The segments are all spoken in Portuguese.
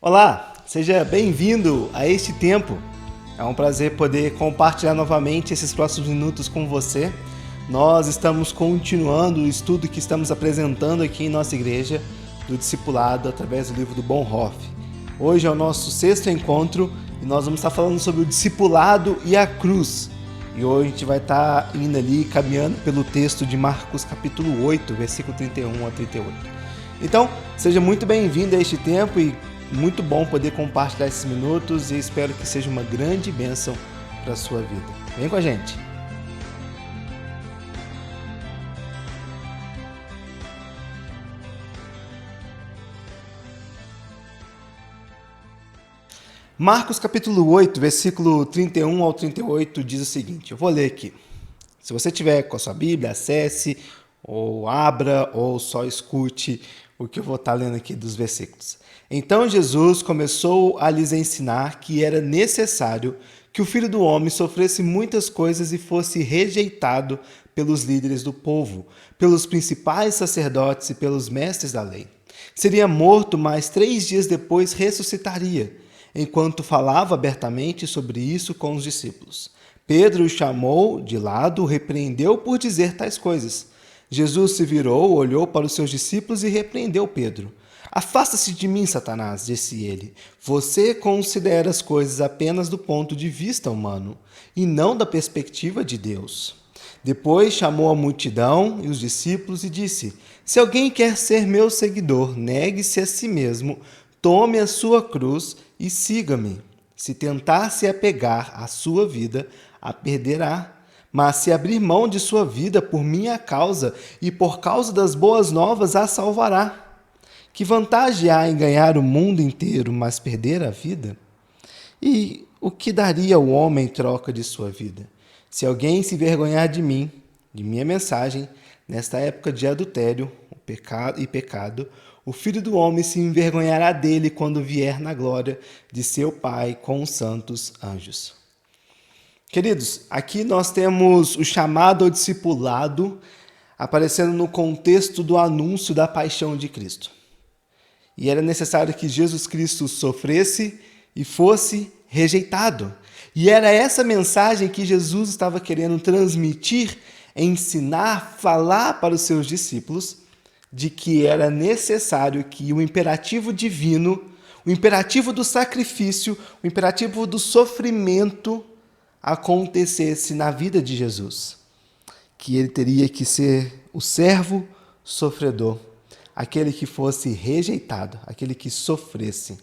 Olá, seja bem-vindo a este tempo. É um prazer poder compartilhar novamente esses próximos minutos com você. Nós estamos continuando o estudo que estamos apresentando aqui em nossa igreja do discipulado através do livro do Bonhoeffer. Hoje é o nosso 6º encontro e nós vamos estar falando sobre o discipulado e a cruz. E hoje a gente vai estar indo ali, caminhando pelo texto de Marcos capítulo 8, versículo 31 a 38. Então, seja muito bem-vindo a este tempo e muito bom poder compartilhar esses minutos e espero que seja uma grande bênção para a sua vida. Vem com a gente! Marcos capítulo 8, versículo 31 ao 38 diz o seguinte, eu vou ler aqui. Se você tiver com a sua Bíblia, acesse, ou abra, ou só escute o que eu vou estar lendo aqui dos versículos. Então Jesus começou a lhes ensinar que era necessário que o Filho do Homem sofresse muitas coisas e fosse rejeitado pelos líderes do povo, pelos principais sacerdotes e pelos mestres da lei. Seria morto, mas 3 dias depois ressuscitaria. Enquanto falava abertamente sobre isso com os discípulos. Pedro o chamou de lado, o repreendeu por dizer tais coisas. Jesus se virou, olhou para os seus discípulos e repreendeu Pedro. Afasta-se de mim, Satanás, disse ele. Você considera as coisas apenas do ponto de vista humano e não da perspectiva de Deus. Depois chamou a multidão e os discípulos e disse: Se alguém quer ser meu seguidor, negue-se a si mesmo, tome a sua cruz e siga-me. Se tentar se apegar à sua vida, a perderá. Mas se abrir mão de sua vida por minha causa e por causa das boas novas, a salvará. Que vantagem há em ganhar o mundo inteiro, mas perder a vida? E o que daria o homem em troca de sua vida? Se alguém se envergonhar de mim, de minha mensagem, nesta época de adultério e pecado, o Filho do Homem se envergonhará dele quando vier na glória de seu Pai com os santos anjos. Queridos, aqui nós temos o chamado ao discipulado aparecendo no contexto do anúncio da paixão de Cristo. E era necessário que Jesus Cristo sofresse e fosse rejeitado. E era essa mensagem que Jesus estava querendo transmitir, ensinar, falar para os seus discípulos, de que era necessário que o imperativo divino, o imperativo do sacrifício, o imperativo do sofrimento acontecesse na vida de Jesus. Que ele teria que ser o servo sofredor, aquele que fosse rejeitado, aquele que sofresse.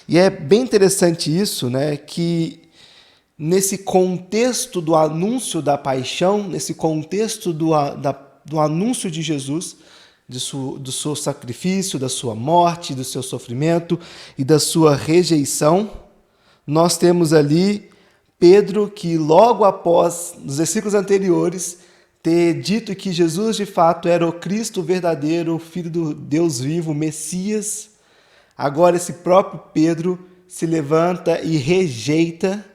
E é bem interessante isso, né, que nesse contexto do anúncio da paixão, nesse contexto do anúncio de Jesus, do seu sacrifício, da sua morte, do seu sofrimento e da sua rejeição, nós temos ali Pedro que logo após, nos versículos anteriores, ter dito que Jesus de fato era o Cristo verdadeiro, o Filho do Deus vivo, o Messias, agora esse próprio Pedro se levanta e rejeita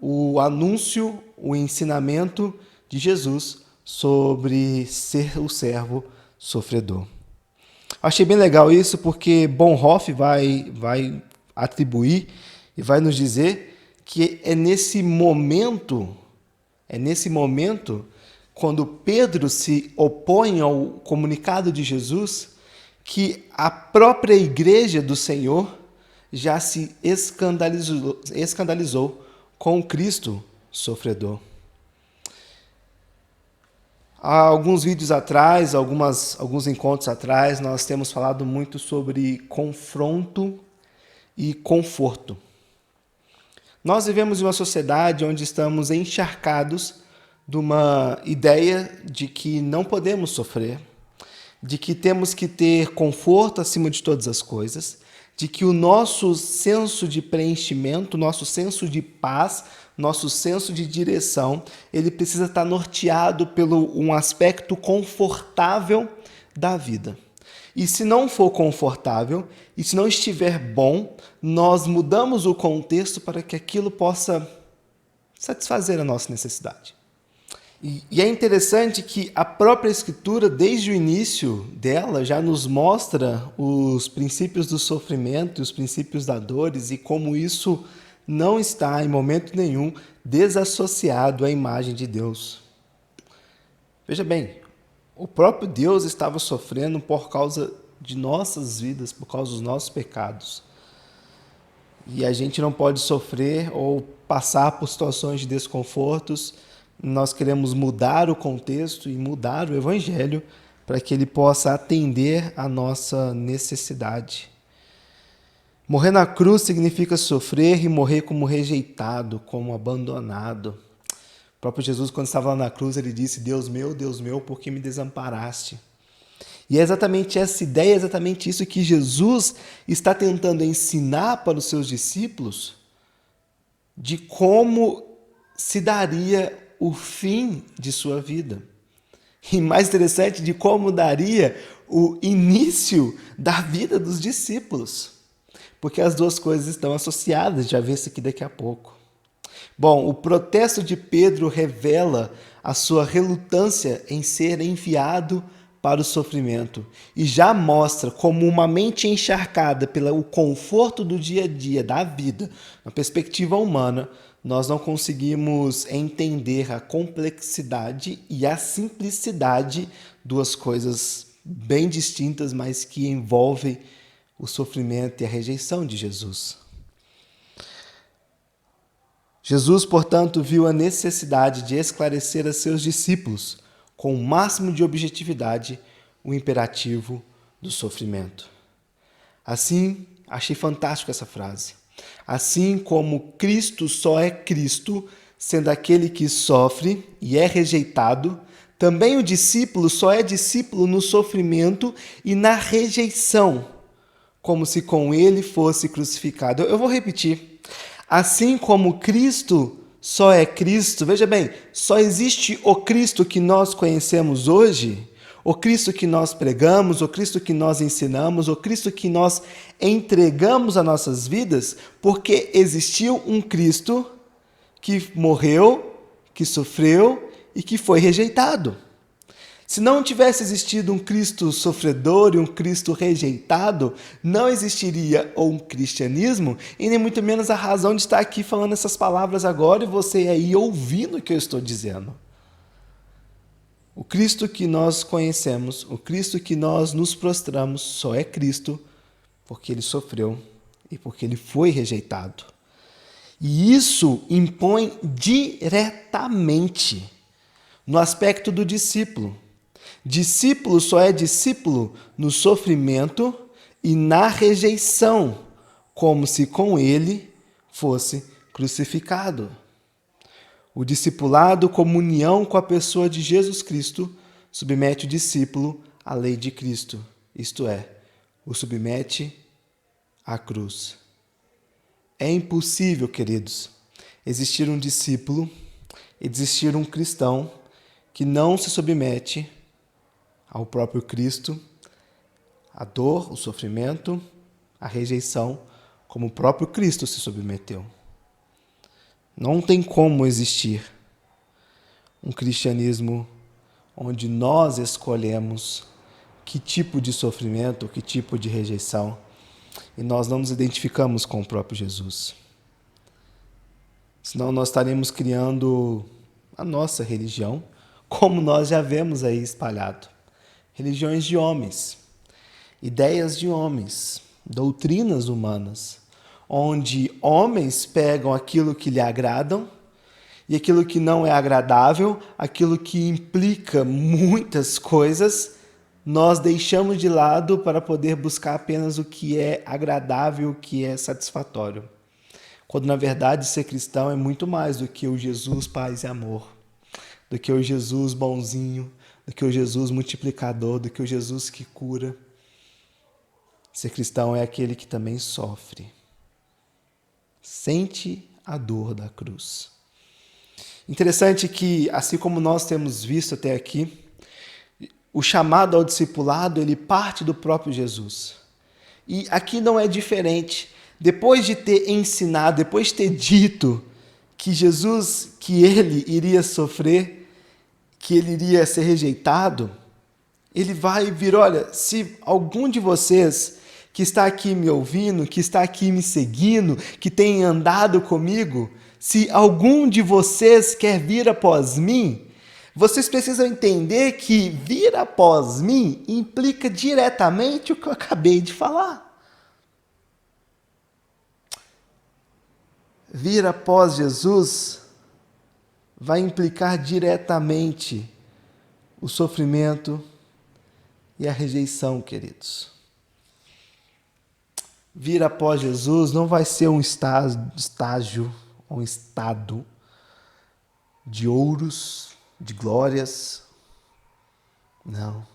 o anúncio, o ensinamento de Jesus sobre ser o servo sofredor. Achei bem legal isso porque Bonhoeffer vai atribuir e vai nos dizer que é nesse momento, quando Pedro se opõe ao comunicado de Jesus, que a própria igreja do Senhor já se escandalizou com o Cristo sofredor. Há alguns vídeos atrás, alguns encontros atrás, nós temos falado muito sobre confronto e conforto. Nós vivemos em uma sociedade onde estamos encharcados de uma ideia de que não podemos sofrer, de que temos que ter conforto acima de todas as coisas, de que o nosso senso de preenchimento, nosso senso de paz, nosso senso de direção, ele precisa estar norteado pelo um aspecto confortável da vida. E se não for confortável, e se não estiver bom, nós mudamos o contexto para que aquilo possa satisfazer a nossa necessidade. E é interessante que a própria Escritura, desde o início dela, já nos mostra os princípios do sofrimento, os princípios da dores e como isso não está, em momento nenhum, desassociado à imagem de Deus. Veja bem, o próprio Deus estava sofrendo por causa de nossas vidas, por causa dos nossos pecados. E a gente não pode sofrer ou passar por situações de desconfortos. Nós queremos mudar o contexto e mudar o Evangelho para que ele possa atender à nossa necessidade. Morrer na cruz significa sofrer e morrer como rejeitado, como abandonado. O próprio Jesus, quando estava lá na cruz, ele disse: Deus meu, por que me desamparaste? E é exatamente essa ideia, é exatamente isso que Jesus está tentando ensinar para os seus discípulos de como se daria o fim de sua vida. E mais interessante, de como daria o início da vida dos discípulos. Porque as duas coisas estão associadas, já vê isso aqui daqui a pouco. Bom, o protesto de Pedro revela a sua relutância em ser enviado para o sofrimento e já mostra como uma mente encharcada pelo conforto do dia a dia, da vida, na perspectiva humana, nós não conseguimos entender a complexidade e a simplicidade, duas coisas bem distintas, mas que envolvem o sofrimento e a rejeição de Jesus. Jesus, portanto, viu a necessidade de esclarecer a seus discípulos, com o máximo de objetividade, o imperativo do sofrimento. Assim, achei fantástico essa frase. Assim como Cristo só é Cristo, sendo aquele que sofre e é rejeitado, também o discípulo só é discípulo no sofrimento e na rejeição, como se com ele fosse crucificado. Eu vou repetir. Assim como Cristo só é Cristo, veja bem, só existe o Cristo que nós conhecemos hoje, o Cristo que nós pregamos, o Cristo que nós ensinamos, o Cristo que nós entregamos às nossas vidas, porque existiu um Cristo que morreu, que sofreu e que foi rejeitado. Se não tivesse existido um Cristo sofredor e um Cristo rejeitado, não existiria um cristianismo e nem muito menos a razão de estar aqui falando essas palavras agora e você aí ouvindo o que eu estou dizendo. O Cristo que nós conhecemos, o Cristo que nós nos prostramos, só é Cristo porque ele sofreu e porque ele foi rejeitado. E isso impõe diretamente no aspecto do discípulo. Discípulo só é discípulo no sofrimento e na rejeição, como se com ele fosse crucificado. O discipulado, comunhão com a pessoa de Jesus Cristo, submete o discípulo à lei de Cristo, isto é, o submete à cruz. É impossível, queridos, existir um discípulo, existir um cristão que não se submete ao próprio Cristo, a dor, o sofrimento, a rejeição, como o próprio Cristo se submeteu. Não tem como existir um cristianismo onde nós escolhemos que tipo de sofrimento, que tipo de rejeição, e nós não nos identificamos com o próprio Jesus. Senão nós estaremos criando a nossa religião, como nós já vemos aí espalhado. Religiões de homens, ideias de homens, doutrinas humanas, onde homens pegam aquilo que lhe agradam e aquilo que não é agradável, aquilo que implica muitas coisas, nós deixamos de lado para poder buscar apenas o que é agradável, o que é satisfatório. Quando, na verdade, ser cristão é muito mais do que o Jesus paz e amor, do que o Jesus bonzinho, do que o Jesus multiplicador, do que o Jesus que cura. Ser cristão é aquele que também sofre. Sente a dor da cruz. Interessante que, assim como nós temos visto até aqui, o chamado ao discipulado, ele parte do próprio Jesus. E aqui não é diferente. Depois de ter ensinado, depois de ter dito que Jesus, que ele iria sofrer, que ele iria ser rejeitado, ele vai vir, olha, se algum de vocês que está aqui me ouvindo, que está aqui me seguindo, que tem andado comigo, se algum de vocês quer vir após mim, vocês precisam entender que vir após mim implica diretamente o que eu acabei de falar. Vir após Jesus vai implicar diretamente o sofrimento e a rejeição, queridos. Vir após Jesus não vai ser um estágio, um estado de ouros, de glórias. Não.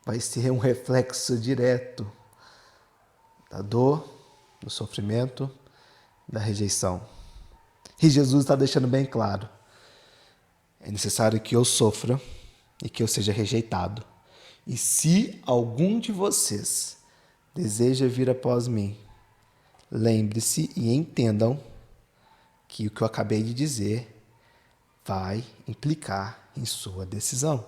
Vai ser um reflexo direto da dor, do sofrimento, da rejeição. E Jesus está deixando bem claro: é necessário que eu sofra e que eu seja rejeitado. E se algum de vocês deseja vir após mim, lembre-se e entendam que o que eu acabei de dizer vai implicar em sua decisão.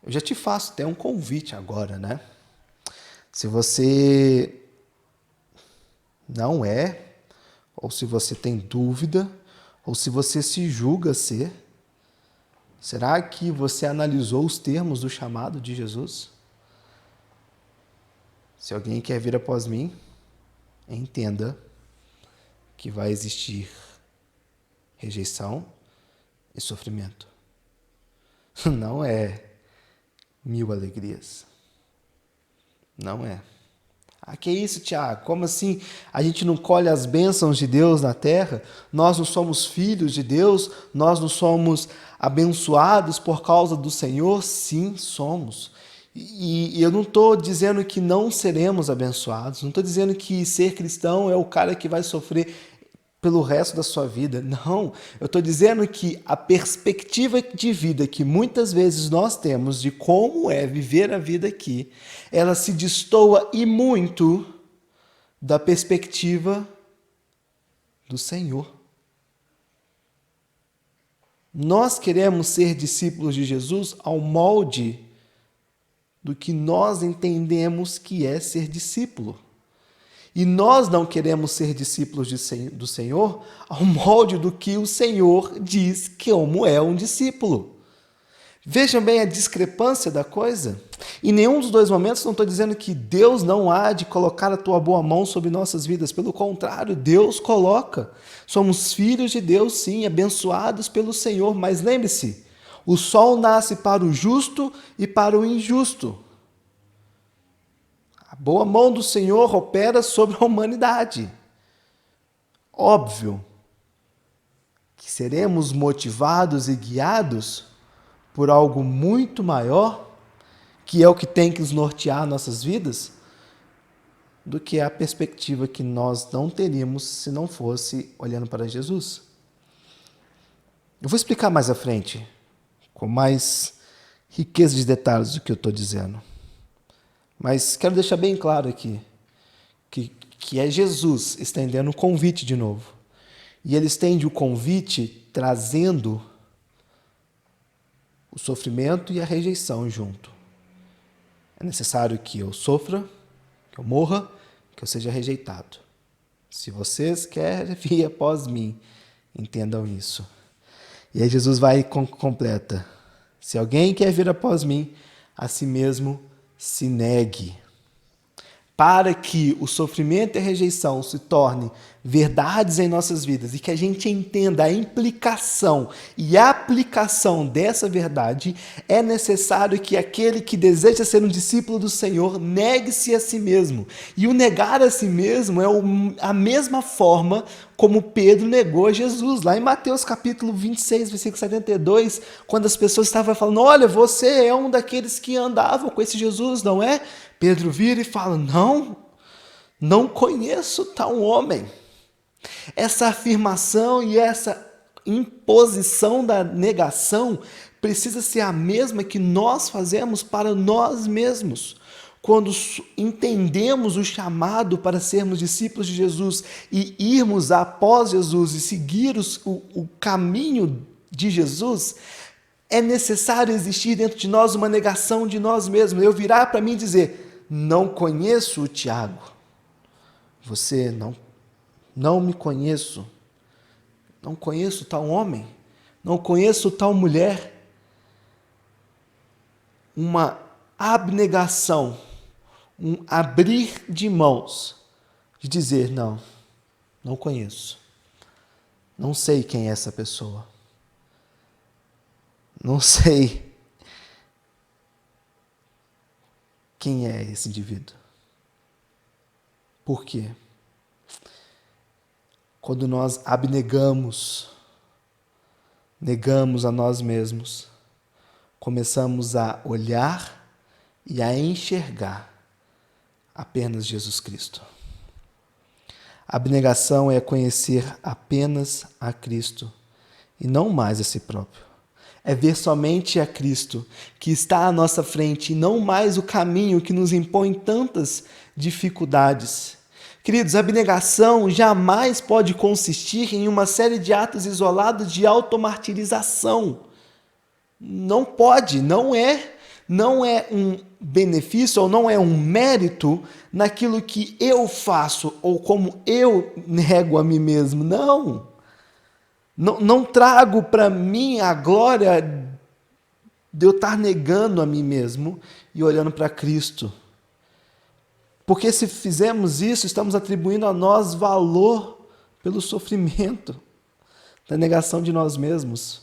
Eu já te faço até um convite agora, né? Se você não é, ou se você tem dúvida, ou se você se julga ser, será que você analisou os termos do chamado de Jesus? Se alguém quer vir após mim, entenda que vai existir rejeição e sofrimento. Não é 1000 alegrias. Não é. Ah, que isso, Tiago? Como assim a gente não colhe as bênçãos de Deus na terra? Nós não somos filhos de Deus? Nós não somos abençoados por causa do Senhor? Sim, somos. E eu não estou dizendo que não seremos abençoados, não estou dizendo que ser cristão é o cara que vai sofrer pelo resto da sua vida. Não, eu estou dizendo que a perspectiva de vida que muitas vezes nós temos de como é viver a vida aqui, ela se destoa e muito da perspectiva do Senhor. Nós queremos ser discípulos de Jesus ao molde do que nós entendemos que é ser discípulo. E nós não queremos ser discípulos do Senhor ao molde do que o Senhor diz que como é um discípulo. Vejam bem a discrepância da coisa. Em nenhum dos dois momentos não estou dizendo que Deus não há de colocar a tua boa mão sobre nossas vidas. Pelo contrário, Deus coloca. Somos filhos de Deus, sim, abençoados pelo Senhor. Mas lembre-se, o sol nasce para o justo e para o injusto. A boa mão do Senhor opera sobre a humanidade. Óbvio que seremos motivados e guiados por algo muito maior, que é o que tem que nos nortear nossas vidas, do que a perspectiva que nós não teríamos se não fosse olhando para Jesus. Eu vou explicar mais à frente, com mais riqueza de detalhes do que eu estou dizendo. Mas quero deixar bem claro aqui que é Jesus estendendo o convite de novo. E ele estende o convite trazendo o sofrimento e a rejeição junto. É necessário que eu sofra, que eu morra, que eu seja rejeitado. Se vocês querem vir após mim, entendam isso. E aí Jesus vai e completa: se alguém quer vir após mim, a si mesmo se negue. Para que o sofrimento e a rejeição se tornem verdades em nossas vidas e que a gente entenda a implicação e a aplicação dessa verdade, é necessário que aquele que deseja ser um discípulo do Senhor negue-se a si mesmo. E o negar a si mesmo é a mesma forma como Pedro negou a Jesus. Lá em Mateus capítulo 26, versículo 72, quando as pessoas estavam falando: olha, você é um daqueles que andavam com esse Jesus, não é? Pedro vira e fala: não conheço tal homem. Essa afirmação e essa imposição da negação precisa ser a mesma que nós fazemos para nós mesmos. Quando entendemos o chamado para sermos discípulos de Jesus e irmos após Jesus e seguir o caminho de Jesus, é necessário existir dentro de nós uma negação de nós mesmos. Eu virar para mim e dizer, não conheço o Tiago. Você não me conheço. Não conheço tal homem. Não conheço tal mulher. Uma abnegação, um abrir de mãos, de dizer, não conheço. Não sei quem é essa pessoa. Não sei quem é esse indivíduo. Por quê? Quando nós abnegamos, negamos a nós mesmos, começamos a olhar e a enxergar apenas Jesus Cristo. A abnegação é conhecer apenas a Cristo e não mais a si próprio. É ver somente a Cristo que está à nossa frente e não mais o caminho que nos impõe tantas dificuldades. Queridos, a abnegação jamais pode consistir em uma série de atos isolados de automartirização. Não pode, não é um benefício ou não é um mérito naquilo que eu faço ou como eu nego a mim mesmo. Não trago para mim a glória de eu estar negando a mim mesmo e olhando para Cristo. Porque se fizermos isso, estamos atribuindo a nós valor pelo sofrimento, da negação de nós mesmos.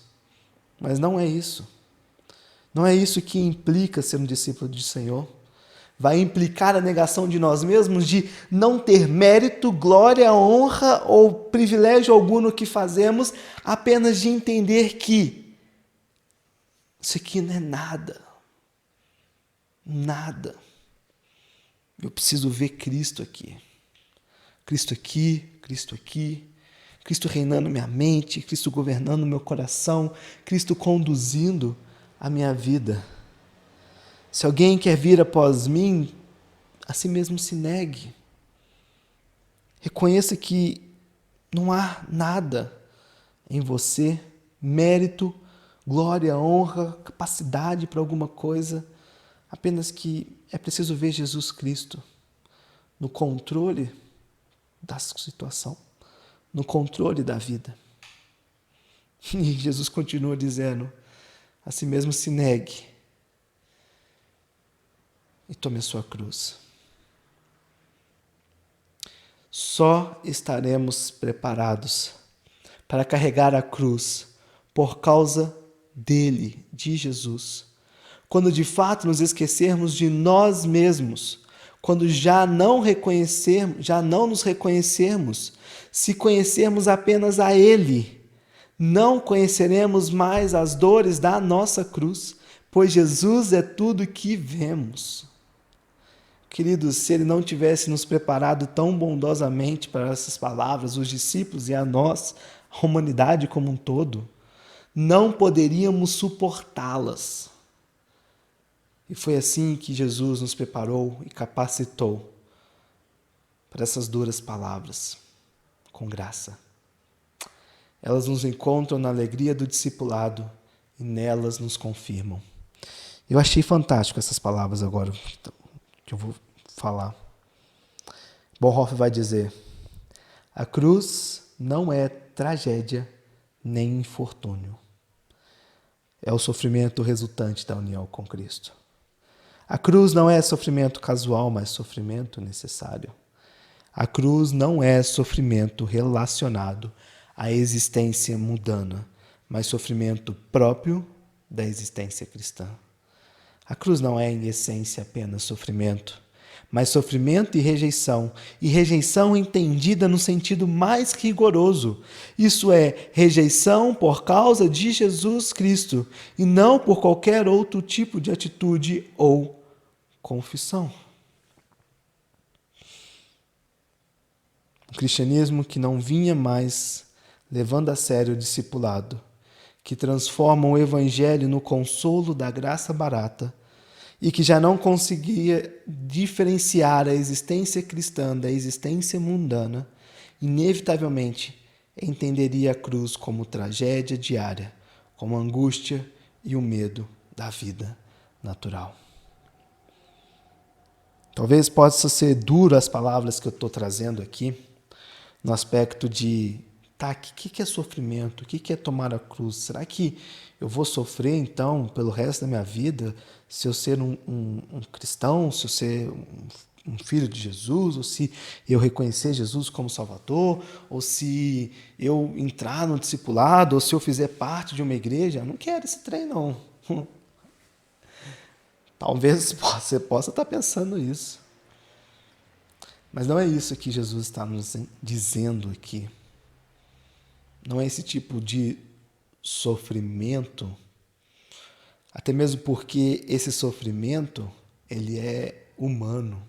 Mas não é isso. Não é isso que implica ser um discípulo do Senhor. Vai implicar a negação de nós mesmos, de não ter mérito, glória, honra ou privilégio algum no que fazemos, apenas de entender que isso aqui não é nada. Nada. Eu preciso ver Cristo aqui. Cristo aqui, Cristo aqui. Cristo reinando minha mente, Cristo governando meu coração, Cristo conduzindo a minha vida. Se alguém quer vir após mim, a si mesmo se negue. Reconheça que não há nada em você, mérito, glória, honra, capacidade para alguma coisa, apenas que é preciso ver Jesus Cristo no controle da situação, no controle da vida. E Jesus continua dizendo, a si mesmo se negue e tome a sua cruz. Só estaremos preparados para carregar a cruz por causa dele, de Jesus, quando de fato nos esquecermos de nós mesmos, quando já não nos reconhecermos, se conhecermos apenas a ele, não conheceremos mais as dores da nossa cruz, pois Jesus é tudo que vemos. Queridos, se ele não tivesse nos preparado tão bondosamente para essas palavras, os discípulos e a nós, a humanidade como um todo, não poderíamos suportá-las. E foi assim que Jesus nos preparou e capacitou para essas duras palavras, com graça. Elas nos encontram na alegria do discipulado e nelas nos confirmam. Eu achei fantástico essas palavras agora que eu vou falar. Bonhoeffer vai dizer, a cruz não é tragédia nem infortúnio. É o sofrimento resultante da união com Cristo. A cruz não é sofrimento casual, mas sofrimento necessário. A cruz não é sofrimento relacionado à existência mundana, mas sofrimento próprio da existência cristã. A cruz não é, em essência, apenas sofrimento, mas sofrimento e rejeição entendida no sentido mais rigoroso. Isso é, rejeição por causa de Jesus Cristo e não por qualquer outro tipo de atitude ou confissão. O cristianismo que não vinha mais levando a sério o discipulado, que transforma o evangelho no consolo da graça barata e que já não conseguia diferenciar a existência cristã da existência mundana, inevitavelmente entenderia a cruz como tragédia diária, como a angústia e o medo da vida natural. Talvez possa ser duro as palavras que eu estou trazendo aqui, no aspecto de, tá, o que é sofrimento? O que é tomar a cruz? Será que eu vou sofrer, então, pelo resto da minha vida, se eu ser um cristão, se eu ser um filho de Jesus, ou se eu reconhecer Jesus como Salvador, ou se eu entrar no discipulado, ou se eu fizer parte de uma igreja? Eu não quero esse trem, não. Talvez você possa estar pensando isso. Mas não é isso que Jesus está nos dizendo aqui. Não é esse tipo de sofrimento, até mesmo porque esse sofrimento, ele é humano.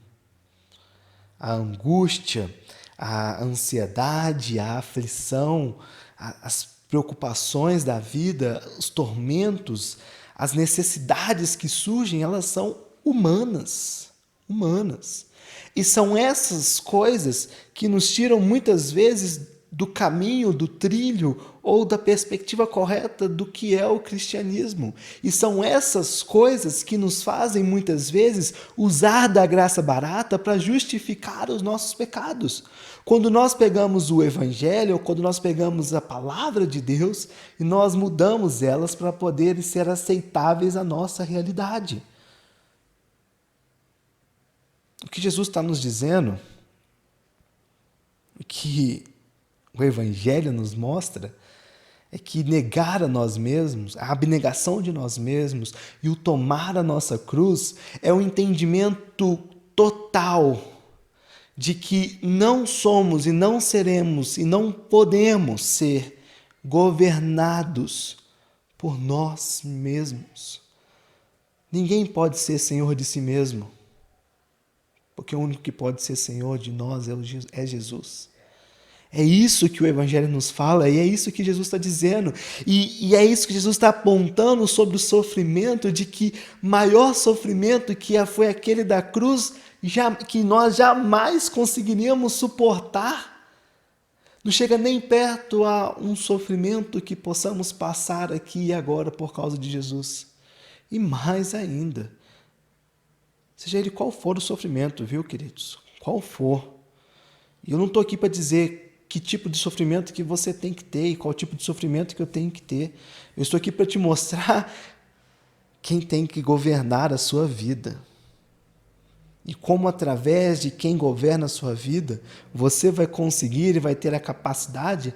A angústia, a ansiedade, a aflição, as preocupações da vida, os tormentos, as necessidades que surgem, elas são humanas. Humanas. E são essas coisas que nos tiram muitas vezes do caminho, do trilho ou da perspectiva correta do que é o cristianismo. E são essas coisas que nos fazem muitas vezes usar da graça barata para justificar os nossos pecados. Quando nós pegamos o evangelho, ou quando nós pegamos a palavra de Deus e nós mudamos elas para poderem ser aceitáveis à nossa realidade. O que Jesus está nos dizendo, o que o Evangelho nos mostra, é que negar a nós mesmos, a abnegação de nós mesmos e o tomar a nossa cruz é um entendimento total de que não somos e não seremos e não podemos ser governados por nós mesmos. Ninguém pode ser senhor de si mesmo. Porque o único que pode ser Senhor de nós é Jesus. É isso que o Evangelho nos fala e é isso que Jesus está dizendo. E é isso que Jesus está apontando sobre o sofrimento, de que maior sofrimento que foi aquele da cruz, que nós jamais conseguiríamos suportar. Não chega nem perto a um sofrimento que possamos passar aqui e agora por causa de Jesus. E mais ainda, seja ele qual for o sofrimento, viu, queridos? Qual for. E eu não estou aqui para dizer que tipo de sofrimento que você tem que ter e qual tipo de sofrimento que eu tenho que ter. Eu estou aqui para te mostrar quem tem que governar a sua vida. E como através de quem governa a sua vida, você vai conseguir e vai ter a capacidade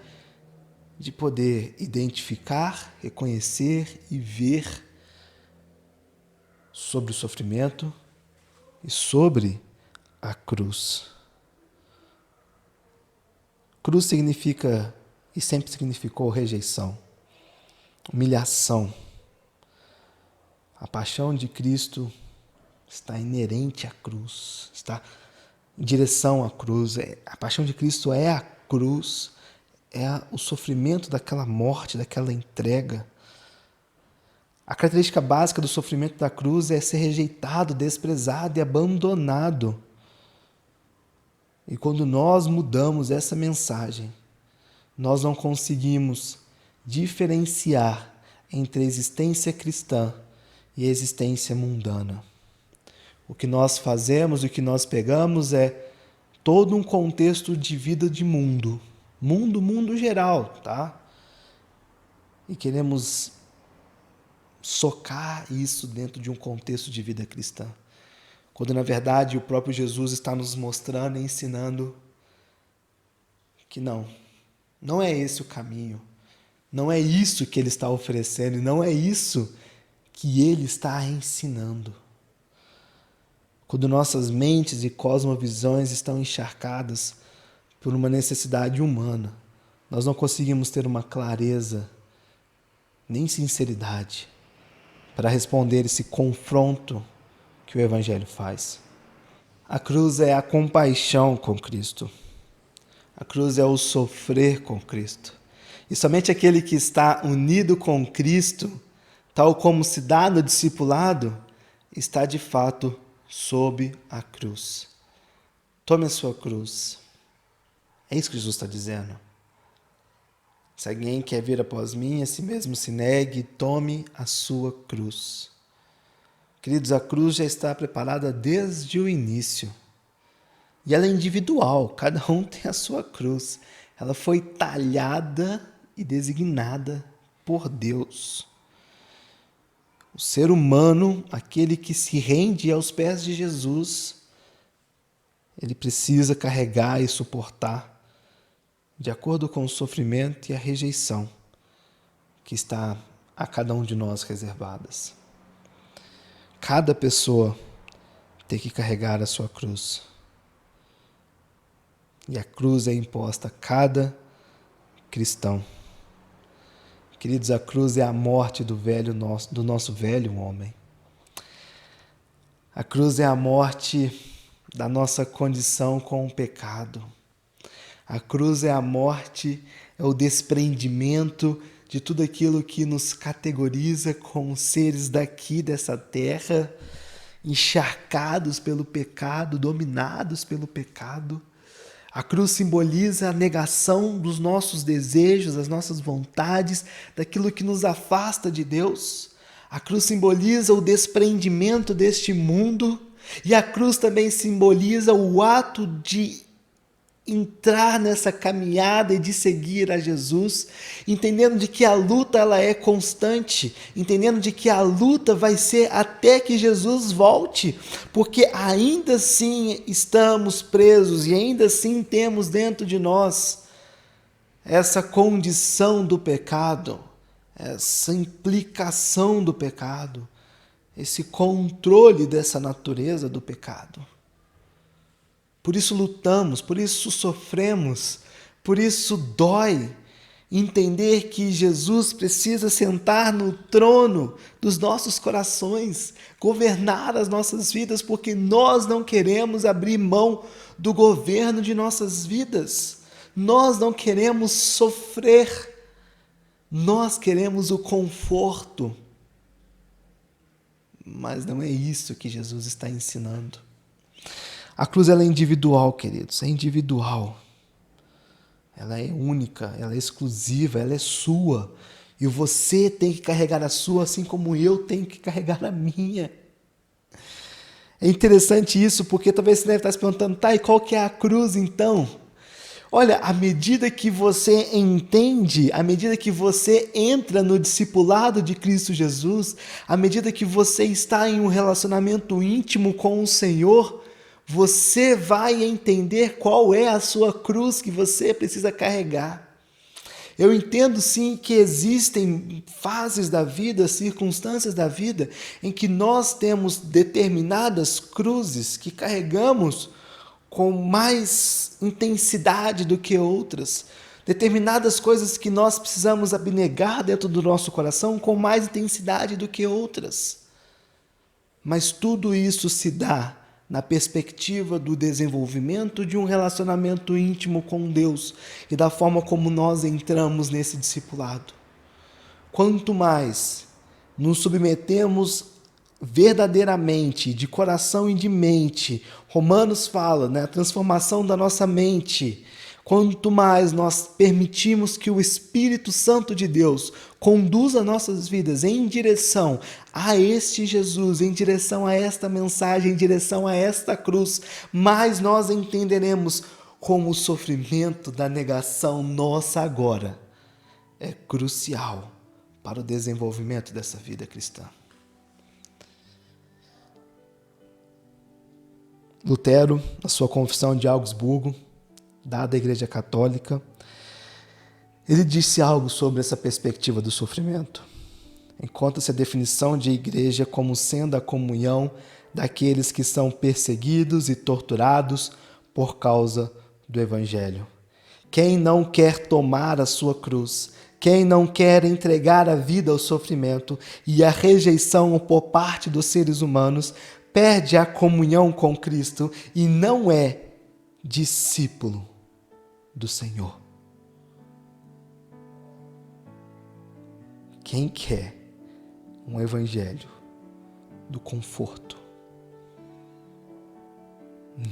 de poder identificar, reconhecer e ver sobre o sofrimento e sobre a cruz. Cruz significa e sempre significou rejeição, humilhação. A paixão de Cristo está inerente à cruz, está em direção à cruz. A paixão de Cristo é a cruz, é o sofrimento daquela morte, daquela entrega. A característica básica do sofrimento da cruz é ser rejeitado, desprezado e abandonado. E quando nós mudamos essa mensagem, nós não conseguimos diferenciar entre a existência cristã e a existência mundana. O que nós fazemos, o que nós pegamos é todo um contexto de vida de mundo. Mundo geral, tá? E queremos socar isso dentro de um contexto de vida cristã. Quando, na verdade, o próprio Jesus está nos mostrando e ensinando que não é esse o caminho. Não é isso que ele está oferecendo e não é isso que ele está ensinando. Quando nossas mentes e cosmovisões estão encharcadas por uma necessidade humana, nós não conseguimos ter uma clareza nem sinceridade para responder esse confronto que o Evangelho faz. A cruz é a compaixão com Cristo. A cruz é o sofrer com Cristo. E somente aquele que está unido com Cristo, tal como se dá no discipulado, está de fato sob a cruz. Tome a sua cruz. É isso que Jesus está dizendo. Se alguém quer vir após mim, a si mesmo se negue e tome a sua cruz. Queridos, a cruz já está preparada desde o início. E ela é individual, cada um tem a sua cruz. Ela foi talhada e designada por Deus. O ser humano, aquele que se rende aos pés de Jesus, ele precisa carregar e suportar, de acordo com o sofrimento e a rejeição que está a cada um de nós reservadas. Cada pessoa tem que carregar a sua cruz. E a cruz é imposta a cada cristão. Queridos, a cruz é a morte do nosso velho homem. A cruz é a morte da nossa condição com o pecado. A cruz é a morte, é o desprendimento de tudo aquilo que nos categoriza como seres daqui dessa terra, encharcados pelo pecado, dominados pelo pecado. A cruz simboliza a negação dos nossos desejos, das nossas vontades, daquilo que nos afasta de Deus. A cruz simboliza o desprendimento deste mundo e a cruz também simboliza o ato de entrar nessa caminhada e de seguir a Jesus, entendendo de que a luta ela é constante, entendendo de que a luta vai ser até que Jesus volte, porque ainda assim estamos presos e ainda assim temos dentro de nós essa condição do pecado, essa implicação do pecado, esse controle dessa natureza do pecado. Por isso lutamos, por isso sofremos, por isso dói entender que Jesus precisa sentar no trono dos nossos corações, governar as nossas vidas, porque nós não queremos abrir mão do governo de nossas vidas. Nós não queremos sofrer, nós queremos o conforto. Mas não é isso que Jesus está ensinando. A cruz ela é individual, queridos, é individual. Ela é única, ela é exclusiva, ela é sua. E você tem que carregar a sua, assim como eu tenho que carregar a minha. É interessante isso, porque talvez você deve estar se perguntando, tá, e qual que é a cruz então? Olha, à medida que você entende, à medida que você entra no discipulado de Cristo Jesus, à medida que você está em um relacionamento íntimo com o Senhor, você vai entender qual é a sua cruz que você precisa carregar. Eu entendo sim que existem fases da vida, circunstâncias da vida, em que nós temos determinadas cruzes que carregamos com mais intensidade do que outras. Determinadas coisas que nós precisamos abnegar dentro do nosso coração com mais intensidade do que outras. Mas tudo isso se dá na perspectiva do desenvolvimento de um relacionamento íntimo com Deus e da forma como nós entramos nesse discipulado. Quanto mais nos submetemos verdadeiramente, de coração e de mente, Romanos fala, né, a transformação da nossa mente, quanto mais nós permitimos que o Espírito Santo de Deus conduza nossas vidas em direção a este Jesus, em direção a esta mensagem, em direção a esta cruz, mais nós entenderemos como o sofrimento da negação nossa agora é crucial para o desenvolvimento dessa vida cristã. Lutero, na sua Confissão de Augsburgo, dada à Igreja Católica, ele disse algo sobre essa perspectiva do sofrimento. Encontra-se a definição de igreja como sendo a comunhão daqueles que são perseguidos e torturados por causa do Evangelho. Quem não quer tomar a sua cruz, quem não quer entregar a vida ao sofrimento e à rejeição por parte dos seres humanos, perde a comunhão com Cristo e não é discípulo do Senhor. Quem quer um evangelho do conforto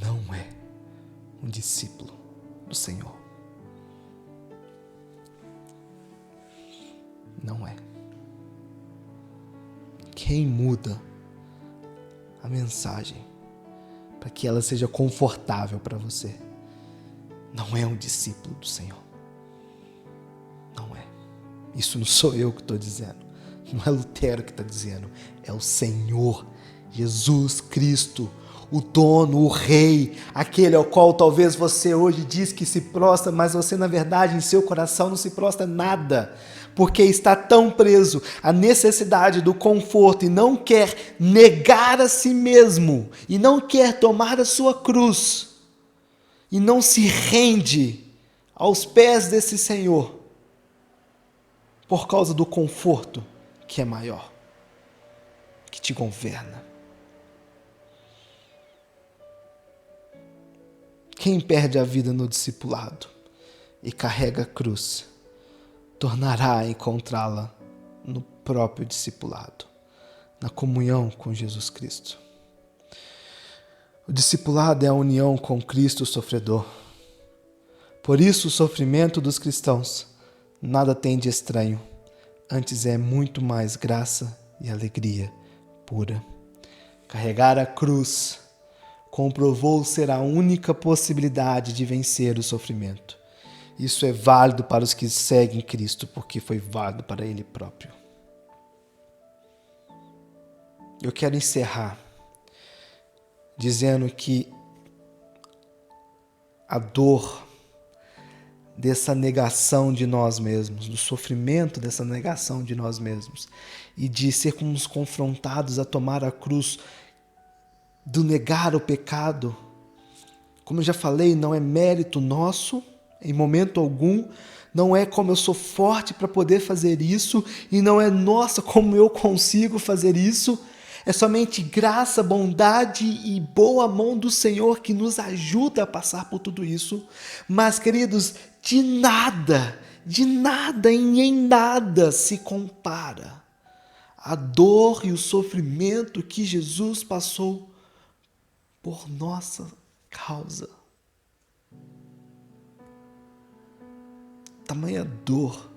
não é um discípulo do Senhor. Não é. Quem muda a mensagem para que ela seja confortável para você não é um discípulo do Senhor. Não é. Isso não sou eu que estou dizendo. Não é Lutero que está dizendo. É o Senhor Jesus Cristo, o dono, o rei, aquele ao qual talvez você hoje diz que se prostra, mas você na verdade em seu coração não se prostra nada, porque está tão preso à necessidade do conforto e não quer negar a si mesmo, e não quer tomar a sua cruz, e não se rende aos pés desse Senhor, por causa do conforto que é maior, que te governa. Quem perde a vida no discipulado e carrega a cruz, tornará a encontrá-la no próprio discipulado, na comunhão com Jesus Cristo. O discipulado é a união com Cristo sofredor. Por isso o sofrimento dos cristãos nada tem de estranho, antes é muito mais graça e alegria pura. Carregar a cruz comprovou ser a única possibilidade de vencer o sofrimento. Isso é válido para os que seguem Cristo, porque foi válido para Ele próprio. Eu quero encerrar dizendo que a dor dessa negação de nós mesmos, do sofrimento dessa negação de nós mesmos e de sermos confrontados a tomar a cruz, do negar o pecado, como eu já falei, não é mérito nosso, em momento algum, não é como eu sou forte para poder fazer isso, e não é nossa como eu consigo fazer isso, é somente graça, bondade e boa mão do Senhor que nos ajuda a passar por tudo isso. Mas, queridos, de nada e em nada se compara a dor e o sofrimento que Jesus passou por nossa causa. Tamanha dor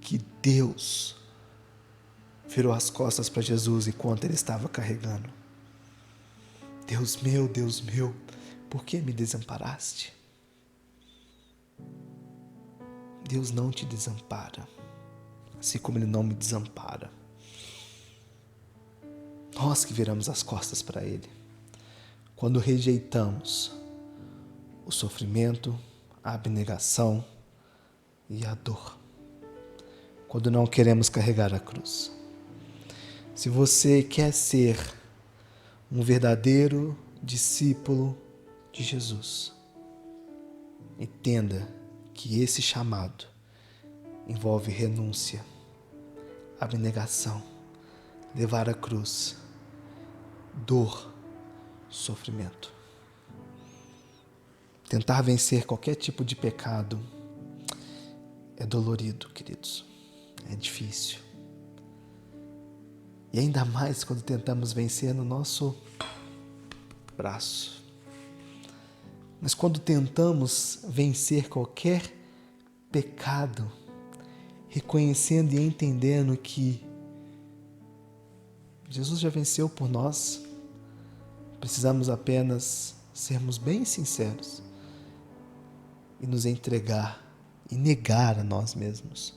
que Deus virou as costas para Jesus enquanto ele estava carregando. Deus meu, por que me desamparaste? Deus não te desampara, assim como Ele não me desampara. Nós que viramos as costas para Ele, quando rejeitamos o sofrimento, a abnegação e a dor, quando não queremos carregar a cruz. Se você quer ser um verdadeiro discípulo de Jesus, entenda que esse chamado envolve renúncia, abnegação, levar a cruz, dor, sofrimento. Tentar vencer qualquer tipo de pecado é dolorido, queridos. É difícil. E ainda mais quando tentamos vencer no nosso braço. Mas quando tentamos vencer qualquer pecado, reconhecendo e entendendo que Jesus já venceu por nós, precisamos apenas sermos bem sinceros e nos entregar e negar a nós mesmos.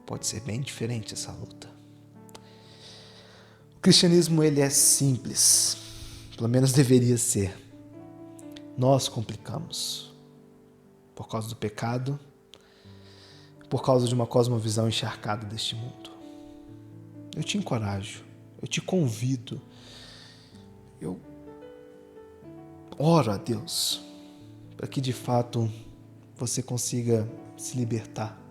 Pode ser bem diferente essa luta. O cristianismo, ele é simples, pelo menos deveria ser. Nós complicamos por causa do pecado, por causa de uma cosmovisão encharcada deste mundo. Eu te encorajo, eu te convido, eu oro a Deus para que de fato você consiga se libertar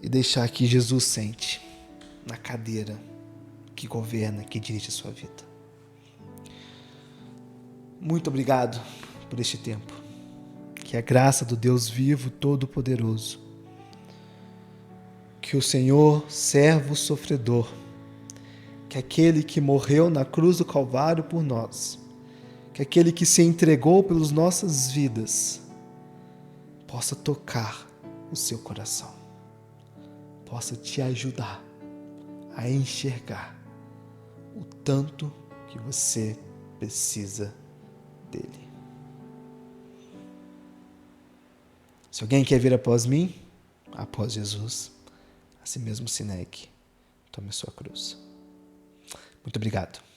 e deixar que Jesus sente na cadeira que governa, que dirige a sua vida. Muito obrigado por este tempo. Que a graça do Deus vivo, todo-poderoso, que o Senhor, servo sofredor, que aquele que morreu na cruz do Calvário por nós, que aquele que se entregou pelas nossas vidas, possa tocar o seu coração. possa te ajudar a enxergar o tanto que você precisa dele. Se alguém quer vir após mim, após Jesus, assim mesmo se negue, tome a sua cruz. Muito obrigado.